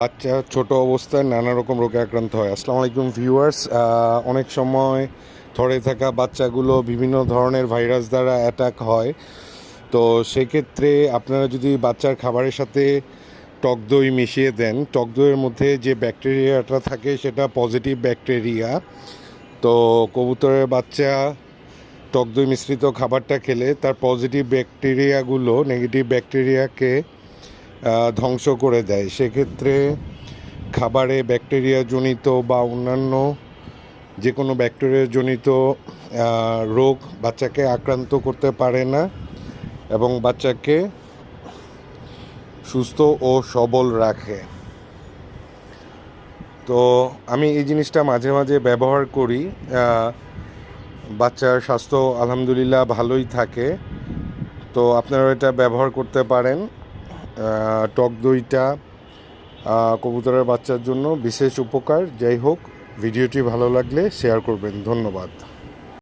বাচ্চা ছোট অবস্থায় নানা রকম রোগে আক্রান্ত হয়। আসসালামু আলাইকুম ভিউয়ার্স। অনেক সময় ধরে থাকা বাচ্চাগুলো বিভিন্ন ধরনের ভাইরাস দ্বারা অ্যাটাক হয়। তো সেক্ষেত্রে আপনারা যদি বাচ্চার খাবারের সাথে টক দই মিশিয়ে দেন, টক দইয়ের মধ্যে যে ব্যাকটেরিয়াটা থাকে সেটা পজিটিভ ব্যাকটেরিয়া। তো কবুতরের বাচ্চা টক দই মিশ্রিত খাবারটা খেলে তার পজিটিভ ব্যাকটেরিয়াগুলো নেগেটিভ ব্যাকটেরিয়াকে ধ্বংস করে দেয়। সেক্ষেত্রে খাবারে ব্যাকটেরিয়াজনিত বা অন্যান্য যে কোনো ব্যাকটেরিয়াজনিত রোগ বাচ্চাকে আক্রান্ত করতে পারে না এবং বাচ্চাকে সুস্থ ও সবল রাখে। তো আমি এই জিনিসটা মাঝে মাঝে ব্যবহার করি। বাচ্চার স্বাস্থ্য আলহামদুলিল্লাহ ভালোই থাকে। তো আপনারা এটা ব্যবহার করতে পারেন। টক দইটা কবুতরের বাচ্চার জন্য বিশেষ উপকার। যাই হোক, ভিডিওটি ভালো লাগলে শেয়ার করবেন। ধন্যবাদ।